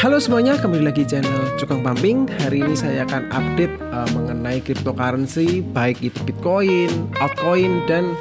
Halo semuanya, kembali lagi channel Cukang Pumping. Hari ini saya akan update mengenai cryptocurrency, baik itu Bitcoin, altcoin, dan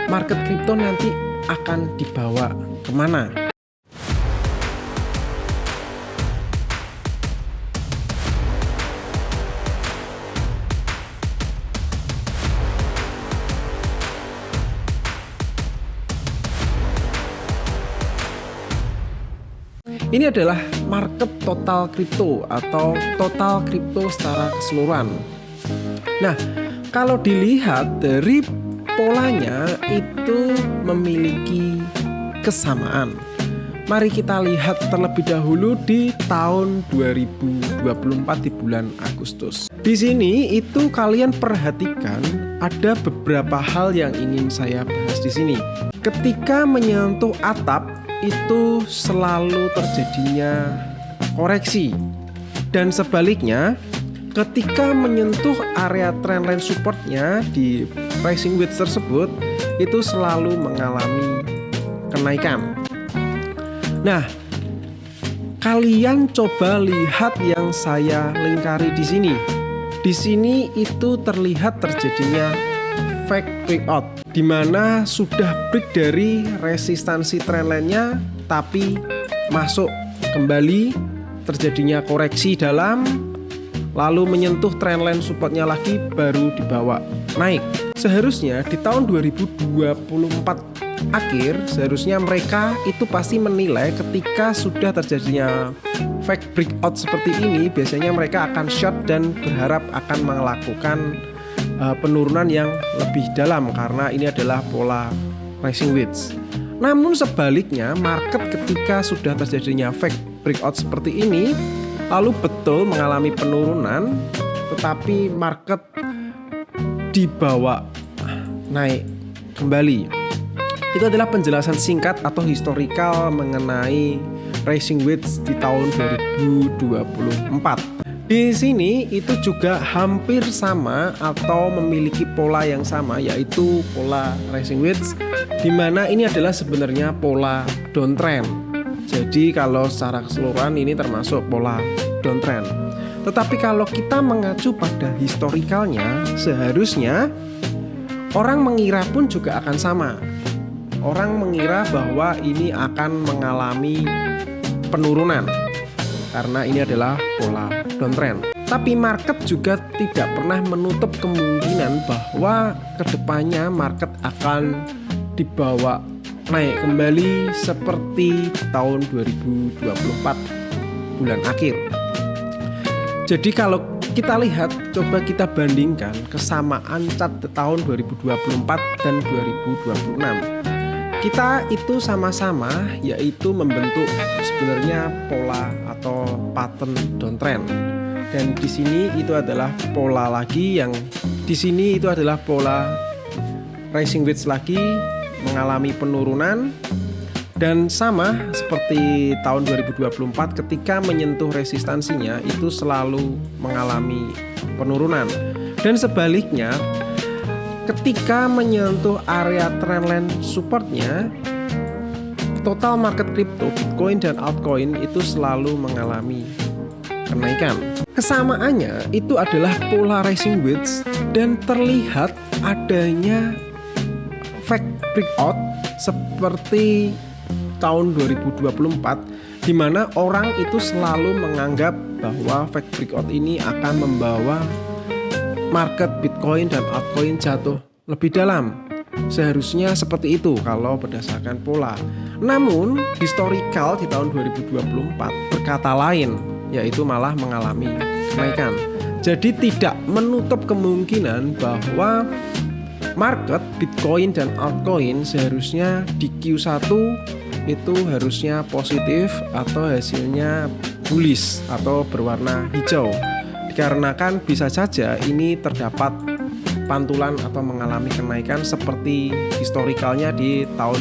market crypto nanti akan dibawa kemana. Ini adalah market total kripto atau total kripto secara keseluruhan. Nah, kalau dilihat dari polanya itu memiliki kesamaan. Mari kita lihat terlebih dahulu di tahun 2024 di bulan Agustus. Di sini itu kalian perhatikan ada beberapa hal yang ingin saya bahas di sini. Ketika menyentuh atap itu selalu terjadinya koreksi, dan sebaliknya ketika menyentuh area trendline supportnya di pricing wedge tersebut itu selalu mengalami kenaikan. Nah, kalian coba lihat yang saya lingkari di sini. Di sini itu terlihat terjadinya fake breakout, di mana sudah break dari resistansi trendline-nya tapi masuk kembali, terjadinya koreksi dalam, lalu menyentuh trendline supportnya lagi baru dibawa naik. Seharusnya di tahun 2024 akhir seharusnya mereka itu pasti menilai ketika sudah terjadinya fake breakout seperti ini, biasanya mereka akan short dan berharap akan melakukan penurunan yang lebih dalam karena ini adalah pola rising wedge. Namun sebaliknya, market ketika sudah terjadinya fake breakout seperti ini lalu betul mengalami penurunan, tetapi market dibawa naik kembali. Itu adalah penjelasan singkat atau historical mengenai rising wedge di tahun 2024. Di sini itu juga hampir sama atau memiliki pola yang sama, yaitu pola rising wedge, di mana ini adalah sebenarnya pola downtrend. Jadi kalau secara keseluruhan ini termasuk pola downtrend. Tetapi kalau kita mengacu pada historicalnya, seharusnya orang mengira pun juga akan sama. Orang mengira bahwa ini akan mengalami penurunan karena ini adalah pola downtrend. Tapi market juga tidak pernah menutup kemungkinan bahwa kedepannya market akan dibawa naik kembali seperti tahun 2024 bulan akhir. Jadi kalau kita lihat, coba kita bandingkan kesamaan chart di tahun 2024 dan 2026. Kita itu sama-sama yaitu membentuk sebenarnya pola atau pattern downtrend. Dan di sini itu adalah pola lagi, yang di sini itu adalah pola rising wedge lagi mengalami penurunan, dan sama seperti tahun 2024 ketika menyentuh resistansinya itu selalu mengalami penurunan. Dan sebaliknya, ketika menyentuh area trendline supportnya, total market crypto, Bitcoin dan altcoin itu selalu mengalami kenaikan. Kesamaannya itu adalah pola rising wedge dan terlihat adanya fake breakout seperti tahun 2024, di mana orang itu selalu menganggap bahwa fake breakout ini akan membawa market Bitcoin dan altcoin jatuh lebih dalam. Seharusnya seperti itu kalau berdasarkan pola. Namun historical di tahun 2024 berkata lain, yaitu malah mengalami kenaikan. Jadi tidak menutup kemungkinan bahwa market Bitcoin dan altcoin seharusnya di Q1 itu harusnya positif atau hasilnya bullish atau berwarna hijau. Dikarenakan bisa saja ini terdapat pantulan atau mengalami kenaikan seperti historicalnya di tahun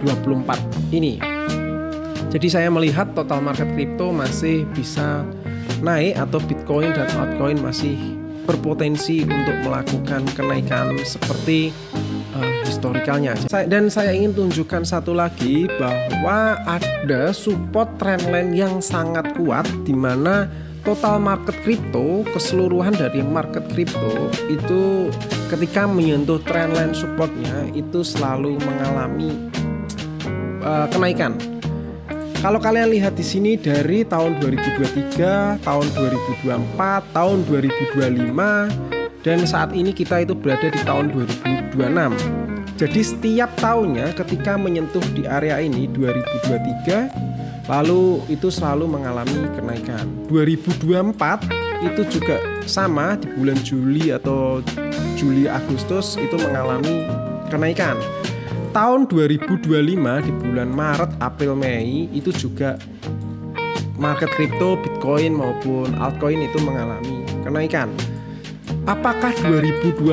2024 ini. Jadi saya melihat total market crypto masih bisa naik atau Bitcoin dan altcoin masih berpotensi untuk melakukan kenaikan seperti historikalnya. Dan saya ingin tunjukkan satu lagi bahwa ada support trendline yang sangat kuat di mana total market kripto, keseluruhan dari market kripto itu ketika menyentuh trendline supportnya itu selalu mengalami kenaikan. Kalau kalian lihat di sini dari tahun 2023, tahun 2024, tahun 2025, dan saat ini kita itu berada di tahun 2026. Jadi setiap tahunnya ketika menyentuh di area ini 2023, lalu itu selalu mengalami kenaikan. 2024 itu juga sama, di bulan Juli atau Juli Agustus itu mengalami kenaikan. Tahun 2025 di bulan Maret, April, Mei itu juga market kripto, Bitcoin maupun altcoin itu mengalami kenaikan. Apakah 2026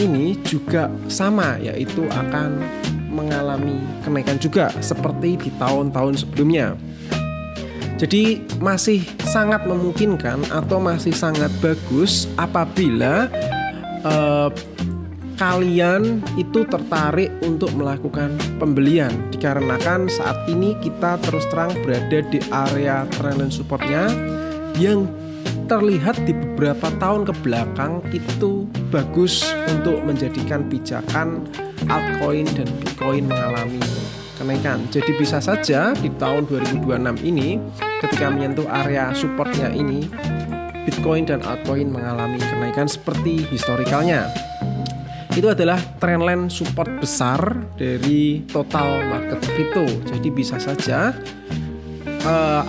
ini juga sama, yaitu akan mengalami kenaikan juga seperti di tahun-tahun sebelumnya? Jadi masih sangat memungkinkan atau masih sangat bagus apabila kalian itu tertarik untuk melakukan pembelian, dikarenakan saat ini kita terus terang berada di area trendline supportnya yang terlihat di beberapa tahun ke belakang itu bagus untuk menjadikan pijakan altcoin dan Bitcoin mengalami kenaikan. Jadi bisa saja di tahun 2026 ini ketika menyentuh area supportnya ini Bitcoin dan altcoin mengalami kenaikan seperti historikalnya. Itu adalah trendline support besar dari total market crypto. Jadi bisa saja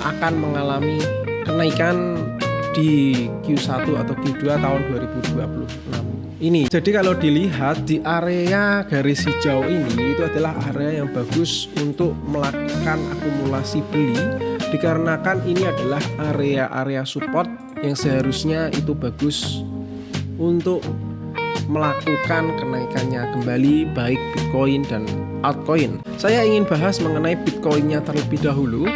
akan mengalami kenaikan di Q1 atau Q2 tahun 2026 ini. Jadi kalau dilihat di area garis hijau ini itu adalah area yang bagus untuk melakukan akumulasi beli, dikarenakan ini adalah area-area support yang seharusnya itu bagus untuk melakukan kenaikannya kembali baik Bitcoin dan altcoin. Saya ingin bahas mengenai Bitcoinnya terlebih dahulu.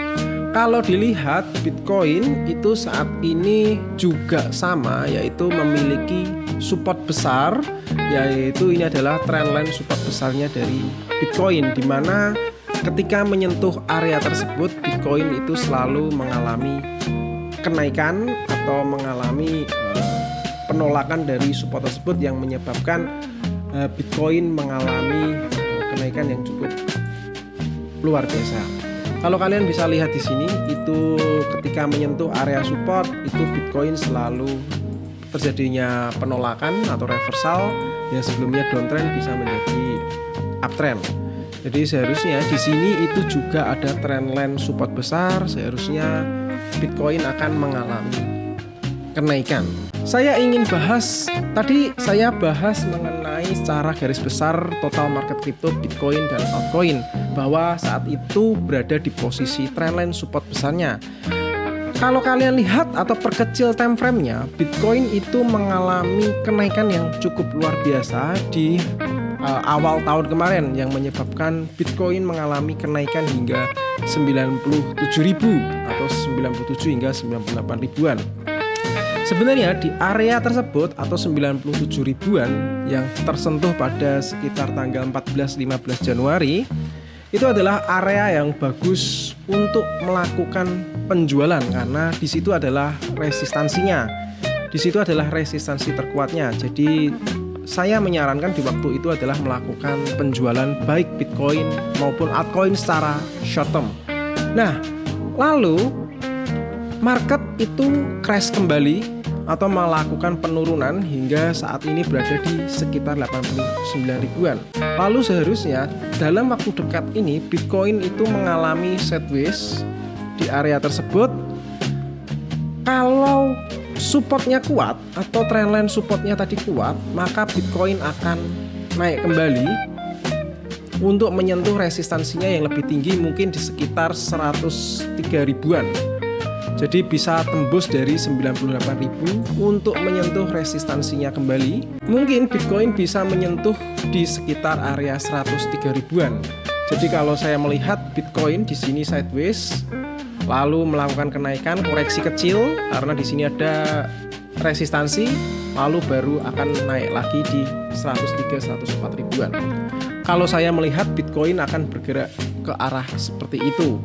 Kalau dilihat Bitcoin itu saat ini juga sama, yaitu memiliki support besar, yaitu ini adalah trendline support besarnya dari Bitcoin, di mana ketika menyentuh area tersebut Bitcoin itu selalu mengalami kenaikan atau mengalami penolakan dari support tersebut yang menyebabkan Bitcoin mengalami kenaikan yang cukup luar biasa. Kalau kalian bisa lihat di sini itu ketika menyentuh area support itu Bitcoin selalu terjadinya penolakan atau reversal yang sebelumnya downtrend bisa menjadi uptrend. Jadi seharusnya di sini itu juga ada trendline support besar, seharusnya Bitcoin akan mengalami kenaikan. Saya ingin bahas, tadi saya bahas mengenai secara garis besar total market crypto Bitcoin dan altcoin, bahwa saat itu berada di posisi trendline support besarnya. Kalau kalian lihat atau perkecil time frame-nya, Bitcoin itu mengalami kenaikan yang cukup luar biasa di awal tahun kemarin yang menyebabkan Bitcoin mengalami kenaikan hingga 97.000 atau 97 hingga 98 ribuan. Sebenarnya di area tersebut atau 97 ribuan yang tersentuh pada sekitar tanggal 14-15 Januari itu adalah area yang bagus untuk melakukan penjualan karena di situ adalah resistansinya. Di situ adalah resistansi terkuatnya. Jadi saya menyarankan di waktu itu adalah melakukan penjualan baik Bitcoin maupun altcoin secara short term. Nah, lalu market itu crash kembali atau melakukan penurunan hingga saat ini berada di sekitar 89 ribuan. Lalu seharusnya dalam waktu dekat ini Bitcoin itu mengalami sideways di area tersebut. Kalau supportnya kuat atau trendline supportnya tadi kuat, maka Bitcoin akan naik kembali untuk menyentuh resistansinya yang lebih tinggi, mungkin di sekitar 103 ribuan. Jadi bisa tembus dari 98.000 untuk menyentuh resistansinya kembali. Mungkin Bitcoin bisa menyentuh di sekitar area 103 ribuan. Jadi kalau saya melihat Bitcoin di sini sideways, lalu melakukan kenaikan koreksi kecil karena di sini ada resistansi, lalu baru akan naik lagi di 103-104 ribuan. kalau saya melihat Bitcoin akan bergerak ke arah seperti itu.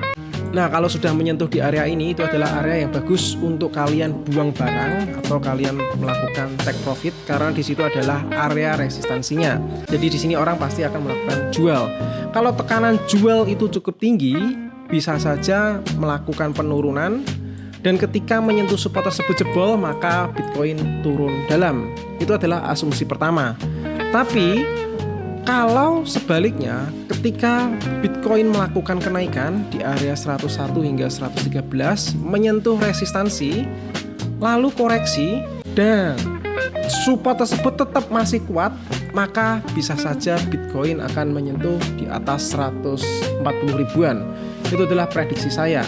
Nah, kalau sudah menyentuh di area ini, itu adalah area yang bagus untuk kalian buang barang atau kalian melakukan take profit, karena di situ adalah area resistansinya. Jadi di sini orang pasti akan melakukan jual. Kalau tekanan jual itu cukup tinggi, bisa saja melakukan penurunan, dan ketika menyentuh support tersebut jebol, maka Bitcoin turun dalam. Itu adalah asumsi pertama. Tapi kalau sebaliknya, ketika Bitcoin melakukan kenaikan di area 101 hingga 113, menyentuh resistansi, lalu koreksi, dan support tersebut tetap masih kuat, maka bisa saja Bitcoin akan menyentuh di atas 140 ribuan. Itu adalah prediksi saya.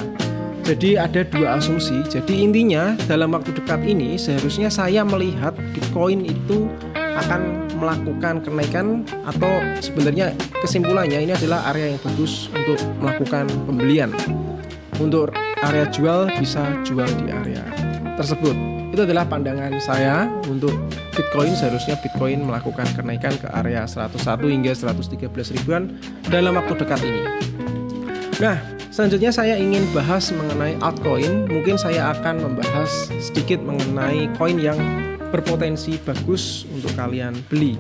Jadi ada dua asumsi. Jadi intinya dalam waktu dekat ini seharusnya saya melihat Bitcoin itu akan melakukan kenaikan, atau sebenarnya kesimpulannya ini adalah area yang bagus untuk melakukan pembelian. Untuk area jual bisa jual di area tersebut. Itu adalah pandangan saya untuk Bitcoin. Seharusnya Bitcoin melakukan kenaikan ke area 101 hingga 113 ribuan dalam waktu dekat ini. Nah, selanjutnya saya ingin bahas mengenai altcoin. Mungkin saya akan membahas sedikit mengenai koin yang berpotensi bagus untuk kalian beli.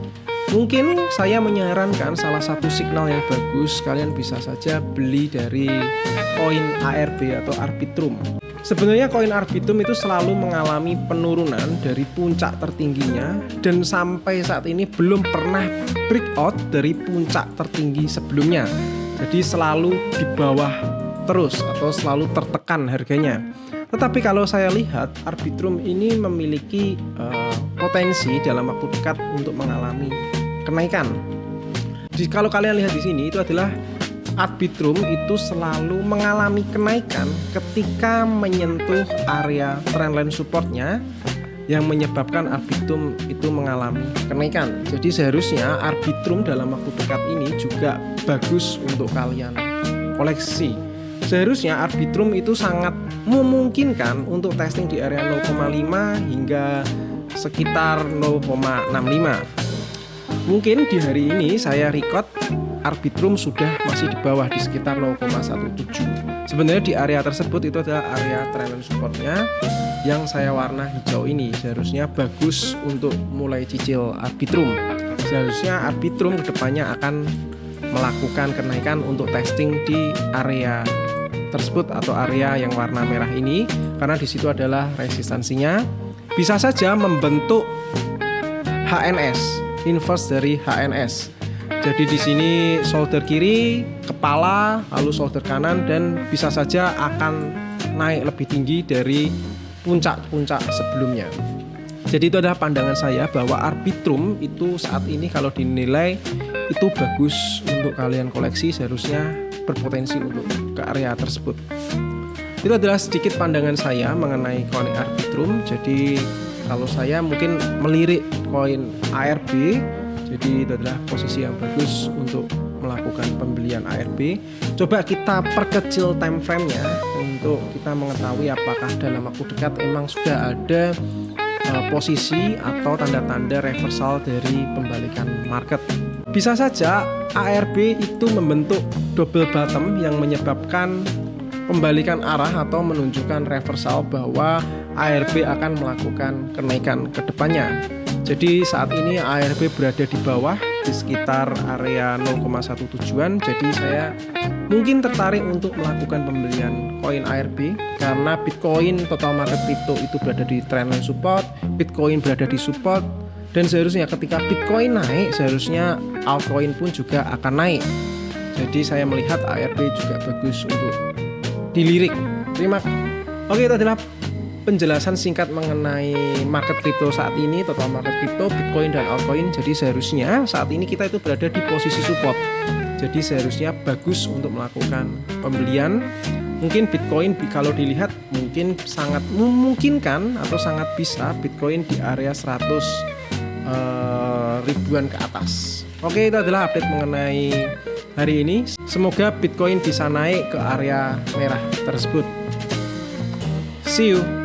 Mungkin saya menyarankan salah satu signal yang bagus, kalian bisa saja beli dari koin ARB atau Arbitrum. Sebenarnya koin Arbitrum itu selalu mengalami penurunan dari puncak tertingginya, dan sampai saat ini belum pernah breakout dari puncak tertinggi sebelumnya. Jadi selalu di bawah terus atau selalu tertekan harganya. Tetapi kalau saya lihat Arbitrum ini memiliki potensi dalam waktu dekat untuk mengalami kenaikan. Jadi kalau kalian lihat di sini, itu adalah Arbitrum itu selalu mengalami kenaikan ketika menyentuh area trendline supportnya, yang menyebabkan Arbitrum itu mengalami kenaikan. Jadi seharusnya Arbitrum dalam waktu dekat ini juga bagus untuk kalian koleksi. Seharusnya Arbitrum itu sangat memungkinkan untuk testing di area 0,5 hingga sekitar 0,65. Mungkin di hari ini saya record Arbitrum sudah masih di bawah di sekitar 0,17. Sebenarnya di area tersebut itu adalah area trendline supportnya yang saya warna hijau ini. Seharusnya bagus untuk mulai cicil Arbitrum. Seharusnya Arbitrum kedepannya akan melakukan kenaikan untuk testing di area tersebut atau area yang warna merah ini, karena di situ adalah resistansinya. Bisa saja membentuk HNS, inverse dari HNS. Jadi di sini shoulder kiri, kepala, lalu shoulder kanan, dan bisa saja akan naik lebih tinggi dari puncak-puncak sebelumnya. Jadi itu adalah pandangan saya bahwa Arbitrum itu saat ini kalau dinilai itu bagus untuk kalian koleksi, seharusnya berpotensi untuk ke area tersebut. Itu adalah sedikit pandangan saya mengenai koin Arbitrum. Jadi kalau saya mungkin melirik koin ARB, jadi itu adalah posisi yang bagus untuk melakukan pembelian ARB. Coba kita perkecil time frame-nya untuk kita mengetahui apakah dalam waktu dekat emang sudah ada posisi atau tanda-tanda reversal dari pembalikan market. Bisa saja ARB itu membentuk double bottom yang menyebabkan pembalikan arah atau menunjukkan reversal bahwa ARB akan melakukan kenaikan ke depannya. Jadi saat ini ARB berada di bawah di sekitar area 0,17-an. Jadi saya mungkin tertarik untuk melakukan pembelian koin ARB karena Bitcoin total market crypto itu berada di trendline support, Bitcoin berada di support, dan seharusnya ketika Bitcoin naik, seharusnya altcoin pun juga akan naik. Jadi saya melihat ARB juga bagus untuk dilirik. Oke, itu adalah penjelasan singkat mengenai market crypto saat ini, total market crypto, Bitcoin dan altcoin. Jadi seharusnya saat ini kita itu berada di posisi support. Jadi seharusnya bagus untuk melakukan pembelian. Mungkin Bitcoin kalau dilihat mungkin sangat memungkinkan atau sangat bisa Bitcoin di area 100 ribuan ke atas. Oke, itu adalah update mengenai hari ini. Semoga Bitcoin bisa naik ke area merah tersebut. See you.